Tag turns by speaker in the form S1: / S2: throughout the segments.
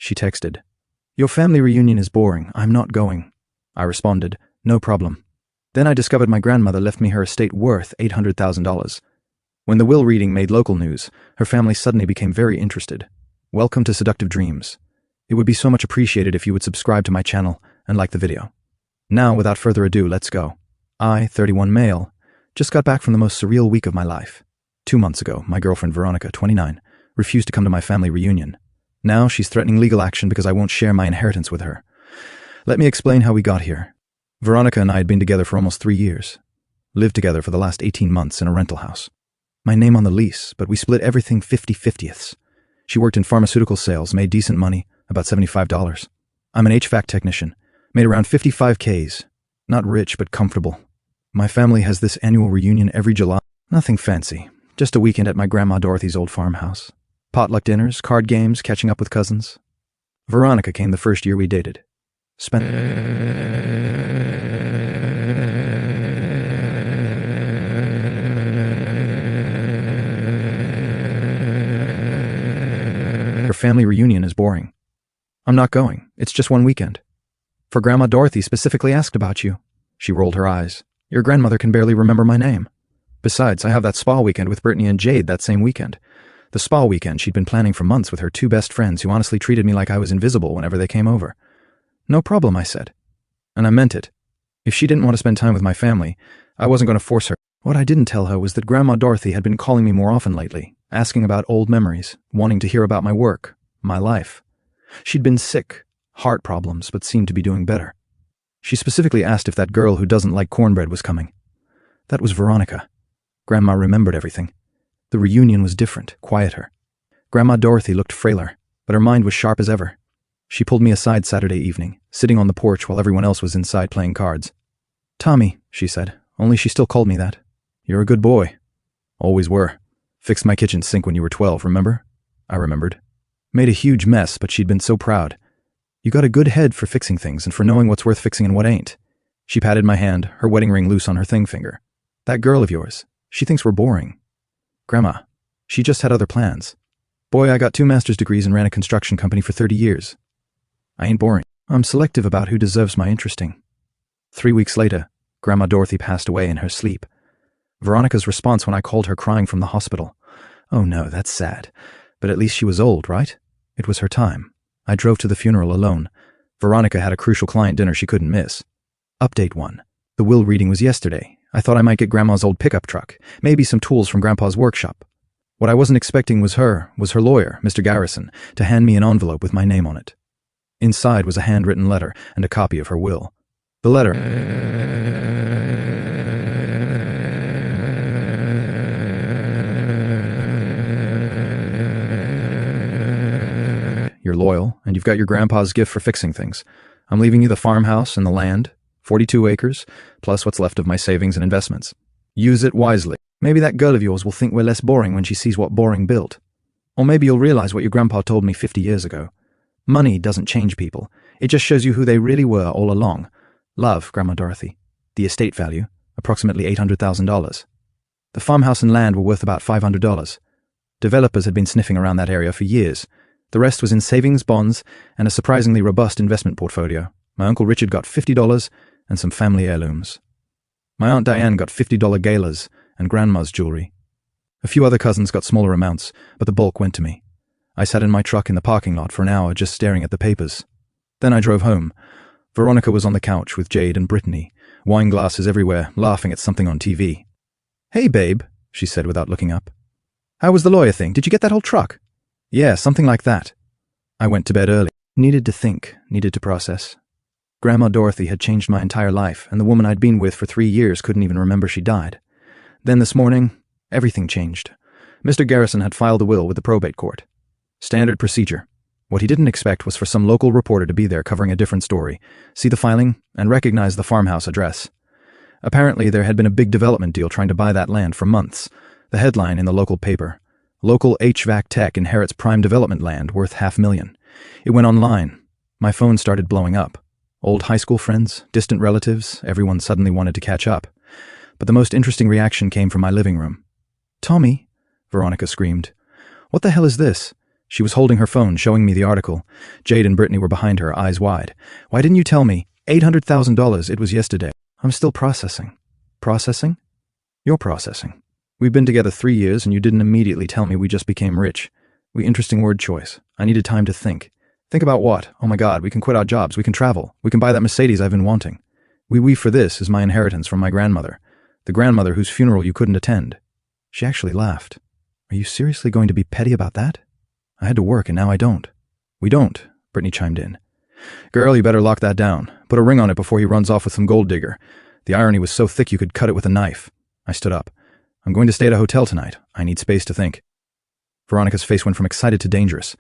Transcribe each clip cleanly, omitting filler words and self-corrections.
S1: She texted, "Your family reunion is boring. I'm not going." I responded, "No problem." Then I discovered my grandmother left me her estate worth $800,000. When the will reading made local news, her family suddenly became very interested. Welcome to Seductive Dreams. It would be so much appreciated if you would subscribe to my channel and like the video. Now, without further ado, let's go. I, 31 male, just got back from the most surreal week of my life. 2 months ago, my girlfriend Veronica, 29, refused to come to my family reunion. Now she's threatening legal action because I won't share my inheritance with her. Let me explain how we got here. Veronica and I had been together for almost 3 years. Lived together for the last 18 months in a rental house. My name on the lease, but we split everything 50-50ths. She worked in pharmaceutical sales, made decent money, about $75. I'm an HVAC technician, made around 55Ks. Not rich, but comfortable. My family has this annual reunion every July. Nothing fancy, just a weekend at my grandma Dorothy's old farmhouse. Potluck dinners, card games, catching up with cousins. Veronica came the first year we dated. Her family reunion is boring. I'm not going. It's just one weekend. For Grandma Dorothy specifically asked about you. She rolled her eyes. Your grandmother can barely remember my name. Besides, I have that spa weekend with Brittany and Jade that same weekend. The spa weekend she'd been planning for months with her 2 best friends who honestly treated me like I was invisible whenever they came over. No problem, I said. And I meant it. If she didn't want to spend time with my family, I wasn't going to force her. What I didn't tell her was that Grandma Dorothy had been calling me more often lately, asking about old memories, wanting to hear about my work, my life. She'd been sick, heart problems, but seemed to be doing better. She specifically asked if that girl who doesn't like cornbread was coming. That was Veronica. Grandma remembered everything. The reunion was different, quieter. Grandma Dorothy looked frailer, but her mind was sharp as ever. She pulled me aside Saturday evening, sitting on the porch while everyone else was inside playing cards. "Tommy," she said, only she still called me that. "You're a good boy." "Always were. Fixed my kitchen sink when you were 12, remember?" I remembered. Made a huge mess, but she'd been so proud. "You got a good head for fixing things and for knowing what's worth fixing and what ain't." She patted my hand, her wedding ring loose on her thing finger. "That girl of yours, she thinks we're boring." "Grandma, she just had other plans. Boy, I got 2 master's degrees and ran a construction company for 30 years. I ain't boring. I'm selective about who deserves my interesting." 3 weeks later, Grandma Dorothy passed away in her sleep. Veronica's response when I called her crying from the hospital. "Oh no, that's sad. But at least she was old, right? It was her time." I drove to the funeral alone. Veronica had a crucial client dinner she couldn't miss. Update 1. The will reading was yesterday. I thought I might get Grandma's old pickup truck, maybe some tools from Grandpa's workshop. What I wasn't expecting was her lawyer, Mr. Garrison, to hand me an envelope with my name on it. Inside was a handwritten letter and a copy of her will. The letter... You're loyal, and you've got your grandpa's gift for fixing things. I'm leaving you the farmhouse and the land, 42 acres, plus what's left of my savings and investments. Use it wisely. Maybe that girl of yours will think we're less boring when she sees what boring built. Or maybe you'll realize what your grandpa told me 50 years ago. Money doesn't change people. It just shows you who they really were all along. Love, Grandma Dorothy. The estate value, approximately $800,000. The farmhouse and land were worth about $500. Developers had been sniffing around that area for years. The rest was in savings, bonds, and a surprisingly robust investment portfolio. My Uncle Richard got $50 and some family heirlooms. My Aunt Diane got $50 galas and Grandma's jewelry. A few other cousins got smaller amounts, but the bulk went to me. I sat in my truck in the parking lot for an hour just staring at the papers. Then I drove home. Veronica was on the couch with Jade and Brittany, wine glasses everywhere, laughing at something on TV. "Hey, babe," she said without looking up. "How was the lawyer thing? Did you get that whole truck?" "Yeah, something like that." I went to bed early. Needed to think, needed to process. Grandma Dorothy had changed my entire life, and the woman I'd been with for 3 years couldn't even remember she died. Then this morning, everything changed. Mr. Garrison had filed a will with the probate court. Standard procedure. What he didn't expect was for some local reporter to be there covering a different story, see the filing, and recognize the farmhouse address. Apparently, there had been a big development deal trying to buy that land for months. The headline in the local paper: "Local HVAC tech inherits prime development land worth $500,000. It went online. My phone started blowing up. Old high school friends, distant relatives, everyone suddenly wanted to catch up. But the most interesting reaction came from my living room. "Tommy," Veronica screamed. "What the hell is this? She was holding her phone, showing me the article. Jade and Brittany were behind her, eyes wide. Why didn't you tell me? $800,000, it was yesterday. I'm still processing. Processing? You're processing. We've been together 3 years and you didn't immediately tell me we just became rich. Interesting word choice. I needed time to think. Think about what? Oh my God, we can quit our jobs, we can travel, we can buy that Mercedes I've been wanting. We for this is my inheritance from my grandmother. The grandmother whose funeral you couldn't attend. She actually laughed. Are you seriously going to be petty about that? I had to work and now I don't. We don't, Brittany chimed in. Girl, you better lock that down. Put a ring on it before he runs off with some gold digger. The irony was so thick you could cut it with a knife. I stood up. I'm going to stay at a hotel tonight. I need space to think. Veronica's face went from excited to dangerous.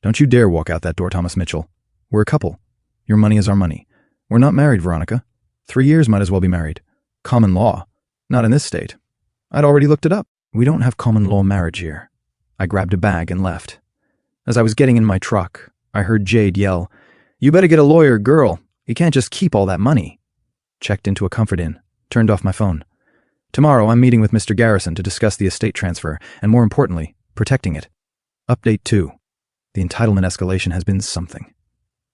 S1: Don't you dare walk out that door, Thomas Mitchell. We're a couple. Your money is our money. We're not married, Veronica. 3 years might as well be married. Common law. Not in this state. I'd already looked it up. We don't have common law marriage here. I grabbed a bag and left. As I was getting in my truck, I heard Jade yell, You better get a lawyer, girl. You can't just keep all that money. Checked into a Comfort Inn. Turned off my phone. Tomorrow I'm meeting with Mr. Garrison to discuss the estate transfer, and more importantly, protecting it. Update 2. The entitlement escalation has been something.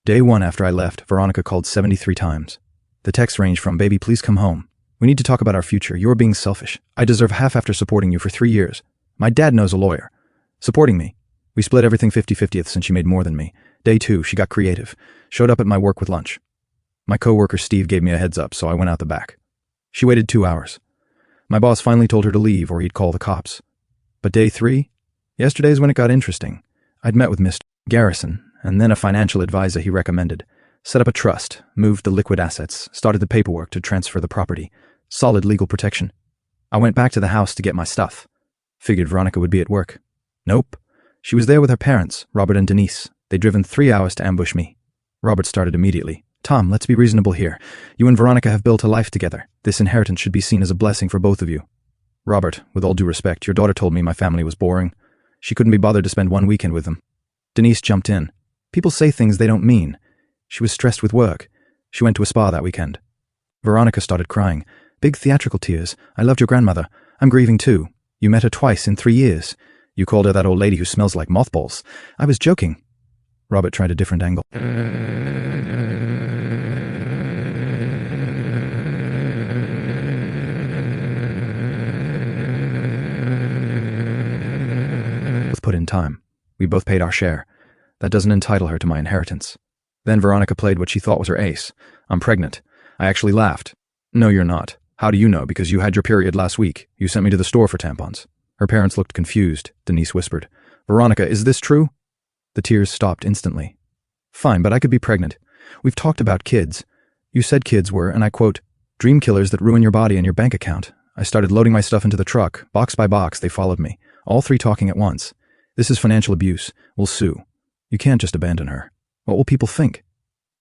S1: Day 1 after I left, Veronica called 73 times. The texts range from, Baby, please come home. We need to talk about our future. You're being selfish. I deserve half after supporting you for 3 years. My dad knows a lawyer. Supporting me. We split everything 50-50th since she made more than me. Day 2, she got creative. Showed up at my work with lunch. My coworker Steve gave me a heads up, so I went out the back. She waited 2 hours. My boss finally told her to leave or he'd call the cops. But day 3? Yesterday's when it got interesting. I'd met with Mr. Garrison, and then a financial advisor he recommended. Set up a trust, moved the liquid assets, started the paperwork to transfer the property. Solid legal protection. I went back to the house to get my stuff. Figured Veronica would be at work. Nope. She was there with her parents, Robert and Denise. They'd driven 3 hours to ambush me. Robert started immediately. Tom, let's be reasonable here. You and Veronica have built a life together. This inheritance should be seen as a blessing for both of you. Robert, with all due respect, your daughter told me my family was boring. She couldn't be bothered to spend one weekend with them. Denise jumped in. People say things they don't mean. She was stressed with work. She went to a spa that weekend. Veronica started crying. Big theatrical tears. I loved your grandmother. I'm grieving too. You met her twice in 3 years. You called her that old lady who smells like mothballs. I was joking. Robert tried a different angle. Put in time. We both paid our share. That doesn't entitle her to my inheritance. Then Veronica played what she thought was her ace. I'm pregnant. I actually laughed. No, you're not. How do you know? Because you had your period last week. You sent me to the store for tampons. Her parents looked confused. Denise whispered, Veronica, is this true? The tears stopped instantly. Fine, but I could be pregnant. We've talked about kids. You said kids were, and I quote, dream killers that ruin your body and your bank account. I started loading my stuff into the truck. Box by box, they followed me. All 3 talking at once. This is financial abuse. We'll sue. You can't just abandon her. What will people think?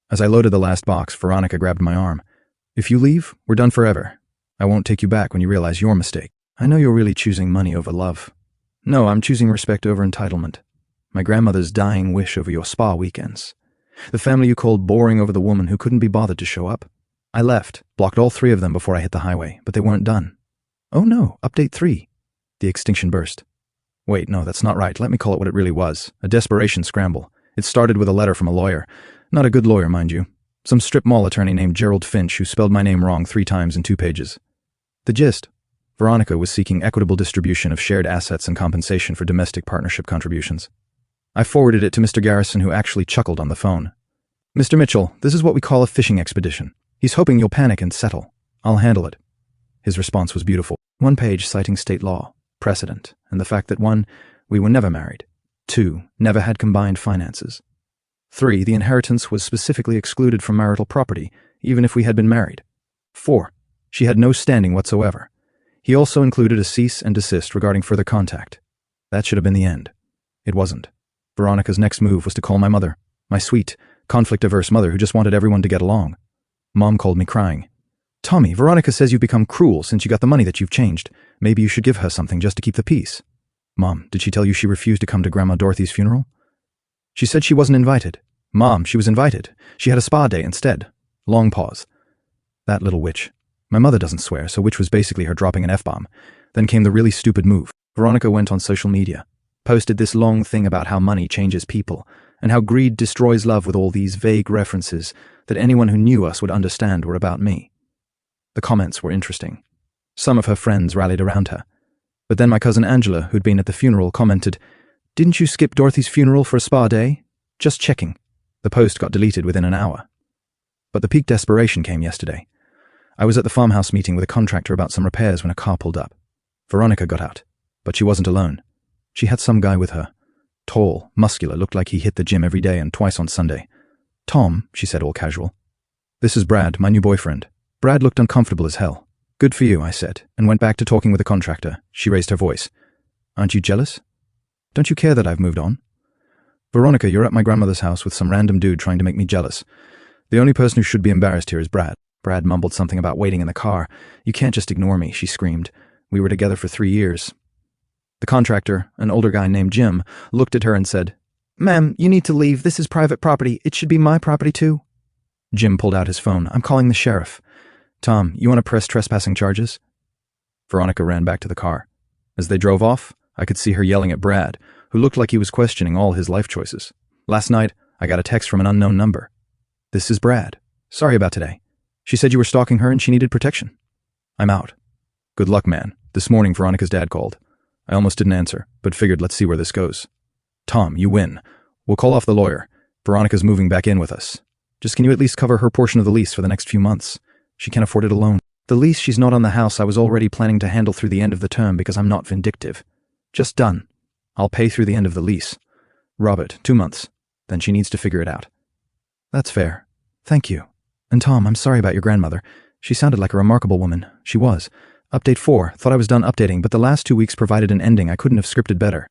S1: As I loaded the last box, Veronica grabbed my arm. If you leave, we're done forever. I won't take you back when you realize your mistake. I know you're really choosing money over love. No, I'm choosing respect over entitlement. My grandmother's dying wish over your spa weekends. The family you called boring over the woman who couldn't be bothered to show up. I left, blocked all 3 of them before I hit the highway, but they weren't done. Oh no, update 3. The extinction burst. Wait, no, that's not right. Let me call it what it really was. A desperation scramble. It started with a letter from a lawyer. Not a good lawyer, mind you. Some strip mall attorney named Gerald Finch who spelled my name wrong 3 times in 2 pages. The gist. Veronica was seeking equitable distribution of shared assets and compensation for domestic partnership contributions. I forwarded it to Mr. Garrison, who actually chuckled on the phone. Mr. Mitchell, this is what we call a fishing expedition. He's hoping you'll panic and settle. I'll handle it. His response was beautiful. 1 page citing state law, precedent, and the fact that 1, we were never married. 2, never had combined finances. 3, the inheritance was specifically excluded from marital property, even if we had been married. 4, she had no standing whatsoever. He also included a cease and desist regarding further contact. That should have been the end. It wasn't. Veronica's next move was to call my mother, my sweet, conflict-averse mother who just wanted everyone to get along. Mom called me crying. Tommy, Veronica says you've become cruel since you got the money that you've changed. Maybe you should give her something just to keep the peace. Mom, did she tell you she refused to come to Grandma Dorothy's funeral? She said she wasn't invited. Mom, she was invited. She had a spa day instead. Long pause. That little witch. My mother doesn't swear, so which was basically her dropping an F-bomb. Then came the really stupid move. Veronica went on social media. Posted this long thing about how money changes people and how greed destroys love with all these vague references that anyone who knew us would understand were about me. The comments were interesting. Some of her friends rallied around her. But then my cousin Angela, who'd been at the funeral, commented, "Didn't you skip Dorothy's funeral for a spa day? Just checking." The post got deleted within an hour. But the peak desperation came yesterday. I was at the farmhouse meeting with a contractor about some repairs when a car pulled up. Veronica got out, but she wasn't alone. She had some guy with her. Tall, muscular, looked like he hit the gym every day and twice on Sunday. "Tom," she said, all casual. "This is Brad, my new boyfriend." Brad looked uncomfortable as hell. "Good for you," I said, and went back to talking with the contractor. She raised her voice. "Aren't you jealous? Don't you care that I've moved on? Veronica, you're at my grandmother's house with some random dude trying to make me jealous. The only person who should be embarrassed here is Brad." Brad mumbled something about waiting in the car. "You can't just ignore me," she screamed. "We were together for 3 years. The contractor, an older guy named Jim, looked at her and said, "Ma'am, you need to leave. This is private property. It should be my property too." Jim pulled out his phone. "I'm calling the sheriff. Tom, you want to press trespassing charges?" Veronica ran back to the car. As they drove off, I could see her yelling at Brad, who looked like he was questioning all his life choices. "Last night, I got a text from an unknown number. 'This is Brad. Sorry about today. She said you were stalking her and she needed protection. I'm out.' Good luck, man. This morning, Veronica's dad called. I almost didn't answer, but figured let's see where this goes. Tom, you win. We'll call off the lawyer. Veronica's moving back in with us. Just can you at least cover her portion of the lease for the next few months? She can't afford it alone. The lease she's not on the house I was already planning to handle through the end of the term because I'm not vindictive. Just done. I'll pay through the end of the lease. Robert, 2 months. Then she needs to figure it out." "That's fair. Thank you. And Tom, I'm sorry about your grandmother. She sounded like a remarkable woman. She was. Update 4. Thought I was done updating, but the last 2 weeks provided an ending I couldn't have scripted better.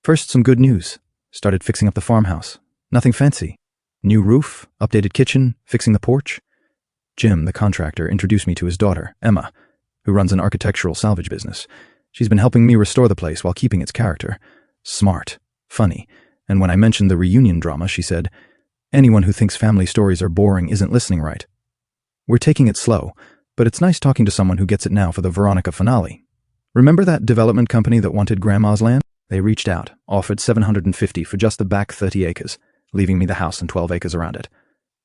S1: First, some good news. Started fixing up the farmhouse. Nothing fancy. New roof, updated kitchen, fixing the porch. Jim, the contractor, introduced me to his daughter, Emma, who runs an architectural salvage business. She's been helping me restore the place while keeping its character. Smart, funny, and when I mentioned the reunion drama, she said, "Anyone who thinks family stories are boring isn't listening right. We're taking it slow, but it's nice talking to someone who gets it now for the Veronica finale. Remember that development company that wanted Grandma's land? They reached out, offered $750 for just the back 30 acres, leaving me the house and 12 acres around it.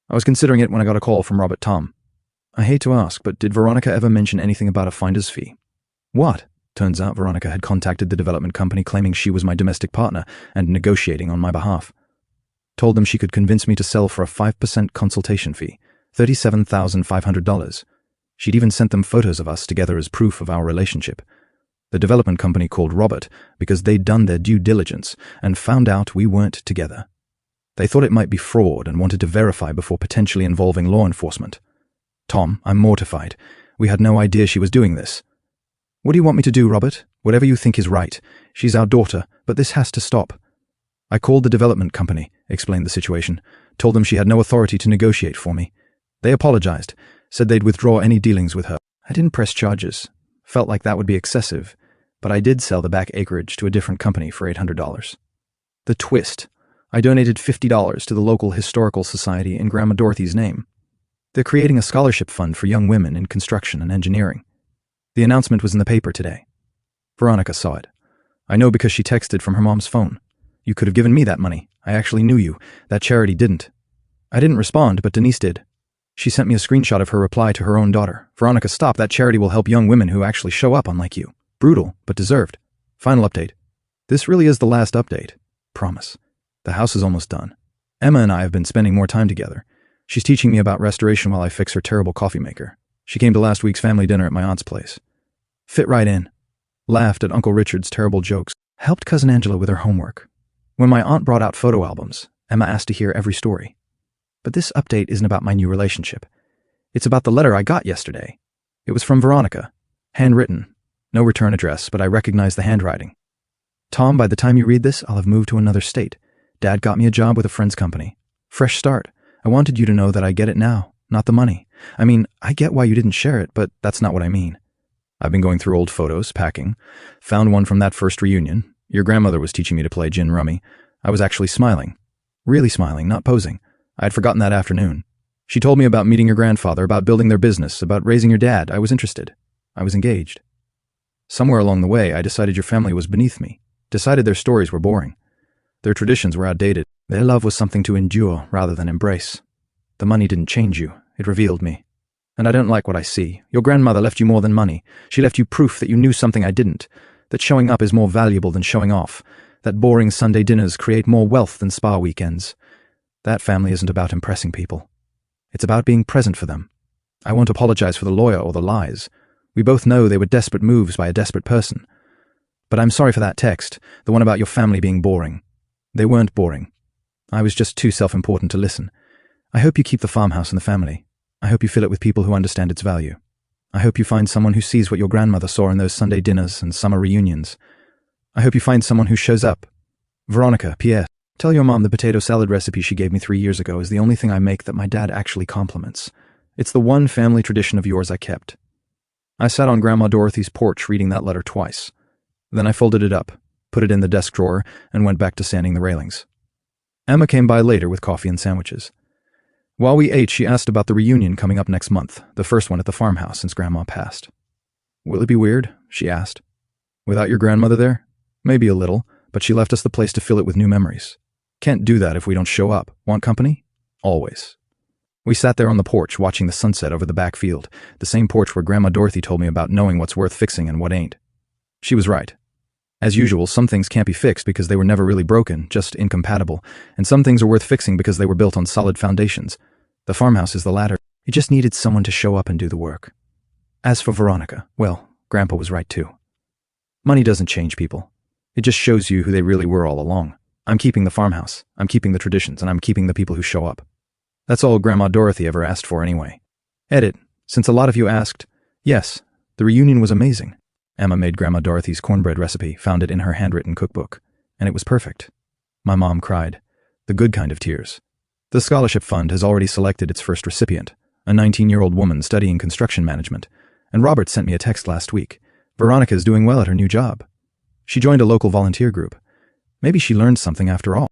S1: I was considering it when I got a call from Robert Tom. I hate to ask, but did Veronica ever mention anything about a finder's fee?" "What?" Turns out Veronica had contacted the development company claiming she was my domestic partner and negotiating on my behalf. Told them she could convince me to sell for a 5% consultation fee, $37,500. She'd even sent them photos of us together as proof of our relationship. The development company called Robert because they'd done their due diligence and found out we weren't together. They thought it might be fraud and wanted to verify before potentially involving law enforcement. Tom, I'm mortified. We had no idea she was doing this. What do you want me to do, Robert? Whatever you think is right. She's our daughter, but this has to stop. I called the development company, explained the situation, told them she had no authority to negotiate for me. They apologized, said they'd withdraw any dealings with her. I didn't press charges. Felt like that would be excessive, but I did sell the back acreage to a different company for $800. The twist. I donated $50 to the local historical society in Grandma Dorothy's name. They're creating a scholarship fund for young women in construction and engineering. The announcement was in the paper today. Veronica saw it. I know because she texted from her mom's phone. You could have given me that money. I actually knew you. That charity didn't. I didn't respond, but Denise did. She sent me a screenshot of her reply to her own daughter. Veronica, stop. That charity will help young women who actually show up, unlike you. Brutal, but deserved. Final update. This really is the last update. Promise. The house is almost done. Emma and I have been spending more time together. She's teaching me about restoration while I fix her terrible coffee maker. She came to last week's family dinner at my aunt's place. Fit right in. Laughed at Uncle Richard's terrible jokes. Helped Cousin Angela with her homework. When my aunt brought out photo albums, Emma asked to hear every story. But this update isn't about my new relationship. It's about the letter I got yesterday. It was from Veronica. Handwritten. No return address, but I recognize the handwriting. Tom, by the time you read this, I'll have moved to another state. Dad got me a job with a friend's company. Fresh start. I wanted you to know that I get it now, not the money. I mean, I get why you didn't share it, but that's not what I mean. I've been going through old photos, packing. Found one from that first reunion. Your grandmother was teaching me to play gin rummy. I was actually smiling. Really smiling, not posing. I had forgotten that afternoon. She told me about meeting your grandfather, about building their business, about raising your dad. I was interested. I was engaged. Somewhere along the way, I decided your family was beneath me. decided their stories were boring. Their traditions were outdated. Their love was something to endure rather than embrace. The money didn't change you, it revealed me. And I don't like what I see. Your grandmother left you more than money. She left you proof that you knew something I didn't, that showing up is more valuable than showing off, that boring Sunday dinners create more wealth than spa weekends. That family isn't about impressing people. It's about being present for them. I won't apologize for the lawyer or the lies. We both know they were desperate moves by a desperate person. But I'm sorry for that text, the one about your family being boring. They weren't boring. I was just too self-important to listen. I hope you keep the farmhouse in the family. I hope you fill it with people who understand its value. I hope you find someone who sees what your grandmother saw in those Sunday dinners and summer reunions. I hope you find someone who shows up. Veronica, P.S. Tell your mom the potato salad recipe she gave me 3 years ago is the only thing I make that my dad actually compliments. It's the one family tradition of yours I kept. I sat on Grandma Dorothy's porch reading that letter twice. Then I folded it up, put it in the desk drawer, and went back to sanding the railings. Emma came by later with coffee and sandwiches. While we ate, she asked about the reunion coming up next month, the first one at the farmhouse since Grandma passed. Will it be weird? She asked. Without your grandmother there? Maybe a little, but she left us the place to fill it with new memories. Can't do that if we don't show up. Want company? Always. We sat there on the porch watching the sunset over the back field, the same porch where Grandma Dorothy told me about knowing what's worth fixing and what ain't. She was right. As usual, some things can't be fixed because they were never really broken, just incompatible, and some things are worth fixing because they were built on solid foundations. The farmhouse is the latter. It just needed someone to show up and do the work. As for Veronica, well, Grandpa was right too. Money doesn't change people. It just shows you who they really were all along. I'm keeping the farmhouse, I'm keeping the traditions, and I'm keeping the people who show up. That's all Grandma Dorothy ever asked for anyway. Edit. Since a lot of you asked, yes, the reunion was amazing. Emma made Grandma Dorothy's cornbread recipe, found it in her handwritten cookbook, and it was perfect. My mom cried. The good kind of tears. The scholarship fund has already selected its first recipient, a 19-year-old woman studying construction management, and Robert sent me a text last week. Veronica's doing well at her new job. She joined a local volunteer group. Maybe she learned something after all.